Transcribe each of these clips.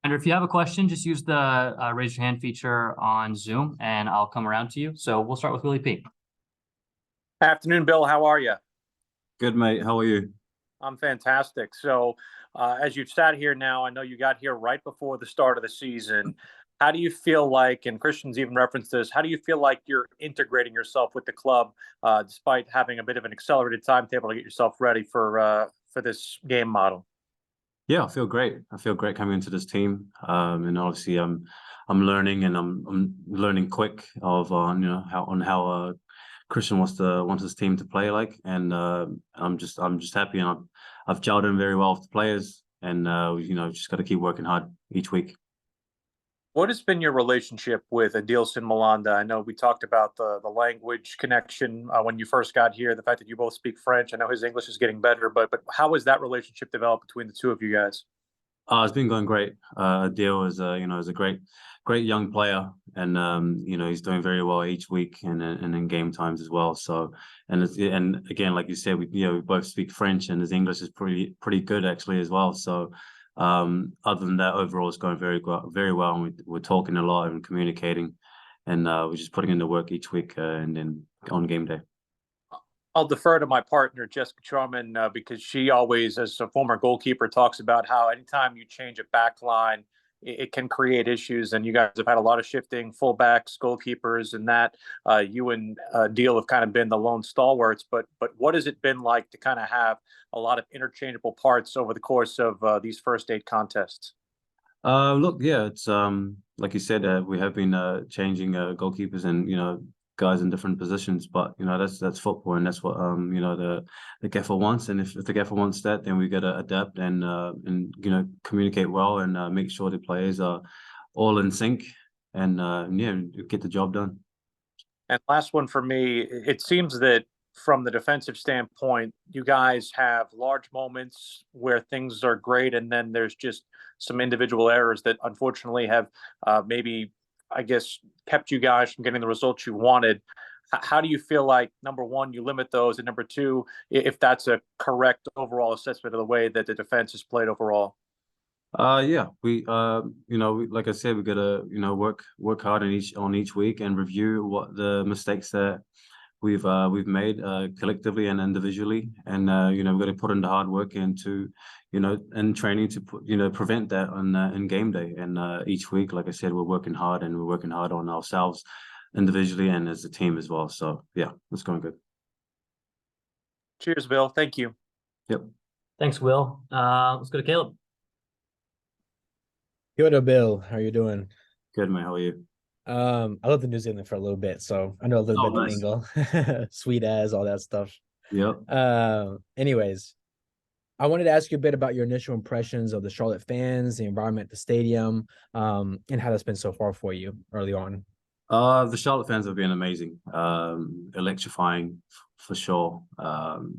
And if you have a question, just use the raise your hand feature on Zoom and I'll come around to you. So we'll start with Willie P. Afternoon, Bill. How are you? Good, mate. How are you? I'm fantastic. So, as you've sat here now, I know you got here right before the start of the season. How do you feel like, and Christian's even referenced this, how do you feel like you're integrating yourself with the club, despite having a bit of an accelerated timetable to get yourself ready for this game model? Yeah, I feel great. I feel great coming into this team, and obviously I'm learning, and I'm learning quick of how Christian wants his team to play like, and I'm just happy, and I've gelled in very well with the players, and just got to keep working hard each week. What has been your relationship with Adilson Malanda? I know we talked about the language connection when you first got here, the fact that you both speak French. I know his English is getting better, but how has that relationship developed between the two of you guys? It's been going great. Adil is a great young player, and he's doing very well each week and in game times as well. So and again, like you said, we both speak French, and his English is pretty good actually as well. So other than that, overall it's going very well, and we're talking a lot and communicating, and we're just putting in the work each week, and then on game day. I'll defer to my partner, Jessica Charman, because she always, as a former goalkeeper, talks about how anytime you change a back line, it can create issues. And you guys have had a lot of shifting fullbacks, goalkeepers, and that you and Deal have kind of been the lone stalwarts. But what has it been like to kind of have a lot of interchangeable parts over the course of these first 8 contests? Look, yeah, it's like you said, we have been changing goalkeepers and guys in different positions, but that's football, and that's what the gaffer wants. And if the gaffer wants that, then we got to adapt and communicate well, and make sure the players are all in sync, and get the job done. And last one for me, it seems that from the defensive standpoint, you guys have large moments where things are great, and then there's just some individual errors that unfortunately have maybe, I guess, kept you guys from getting the results you wanted. How do you feel like, number one, you limit those, and number two, if that's a correct overall assessment of the way that the defense is played overall? Yeah, we like I said, we gotta work hard on each week and review what the mistakes that we've made collectively and individually, and we've got to put in the hard work into in training to prevent that on in game day. And each week, like I said, we're working hard, and we're working hard on ourselves individually and as a team as well. So yeah, it's going good. Cheers, Bill. Thank you. Yep. Thanks, Will. Let's go to Caleb. Yo, Bill, how are you doing? Good, mate. How are you? I lived in New Zealand for a little bit, so I know a little bit of lingo, sweet as all that stuff. Yep. Anyways, I wanted to ask you a bit about your initial impressions of the Charlotte fans, the environment, the stadium, and how that's been so far for you early on. The Charlotte fans have been amazing, electrifying for sure.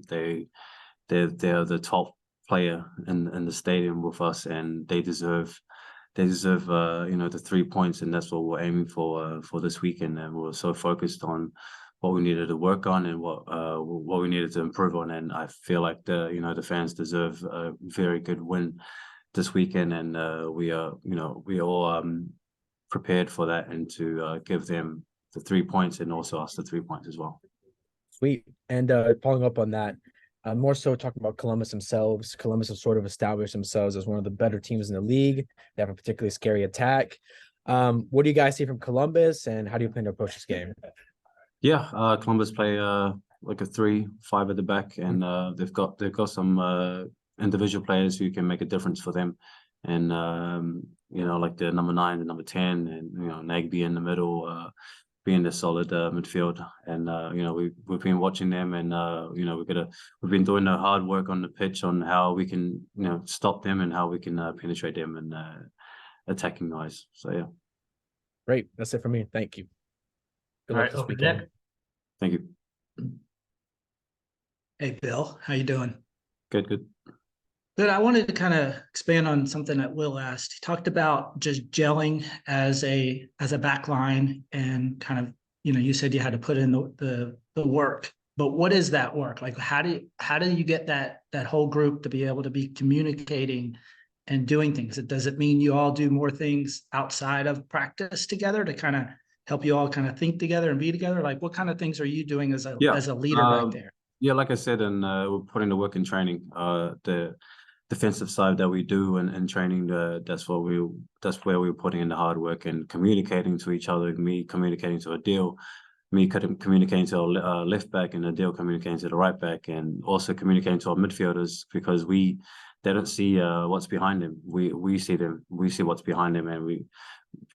They're the top player in the stadium with us, and they deserve the 3 points, and that's what we're aiming for this weekend. And we're so focused on what we needed to work on and what we needed to improve on. And I feel like the fans deserve a very good win this weekend, and we are all prepared for that, and to give them the 3 points and also us the 3 points as well. Sweet. And following up on that, more so talking about Columbus themselves. Columbus have sort of established themselves as one of the better teams in the league. They have a particularly scary attack. What do you guys see from Columbus, and how do you plan to approach this game? Yeah, Columbus play like a 3-5 at the back, and they've got some individual players who can make a difference for them, and like the number 9, the number 10, and Nagby in the middle, being a solid midfield. And we've been watching them, and we've been doing the hard work on the pitch on how we can stop them and how we can penetrate them and attacking wise. So yeah. Great, that's it for me. Thank you. Good luck this weekend. Thank you. Hey, Bill, how you doing? Good. Good. I wanted to kind of expand on something that Will asked. He talked about just gelling as a back line, and kind of, you said you had to put in the work. But what is that work? Like, how do you get that whole group to be able to be communicating doing things? Does it mean you all do more things outside of practice together to kind of help you all kind of think together and be together? Like, what kind of things are you doing as a leader right there? Yeah, like I said, and we're putting the work in training. The defensive side that we do and training, that's where we're putting in the hard work and communicating to each other. Me communicating to Adil, me communicating to our left back, and Adil communicating to the right back, and also communicating to our midfielders, because they don't see what's behind them. We see them. We see what's behind them, and we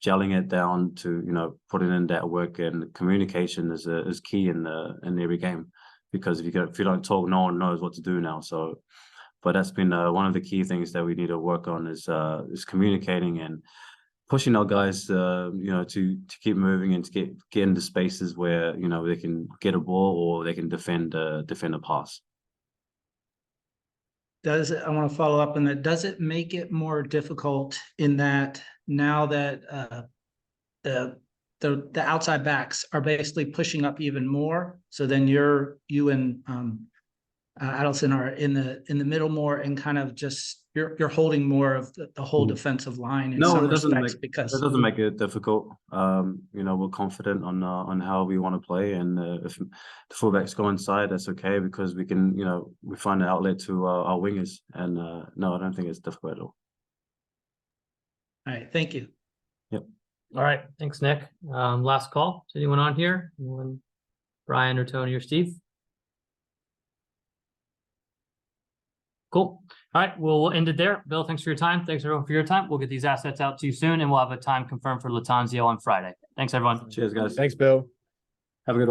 gelling it down to, you know, putting in that work. And communication is key in every game, because if you don't talk, no one knows what to do now. So, but that's been one of the key things that we need to work on is communicating and pushing our guys, you know, to keep moving and to get into spaces where, you know, they can get a ball or they can defend a pass. I want to follow up on that. Does it make it more difficult in that now that the outside backs are basically pushing up even more? So then you and Adilson are in the middle more, and kind of just you're holding more of the whole defensive line in some respects, because it doesn't make it difficult. You know, we're confident on how we want to play, and if the fullbacks go inside, that's okay, because we can, you know, we find an outlet to our wingers, and no, I don't think it's difficult at all. All right, thank you. Yep. All right, thanks, Nick. Last call. Is anyone on here? Anyone? Brian or Tony or Steve? Cool. All right, well, we'll end it there. Bill, thanks for your time. Thanks, everyone, for your time. We'll get these assets out to you soon, and we'll have a time confirmed for Latanzio on Friday. Thanks, everyone. Cheers, guys. Thanks, Bill. Have a good one.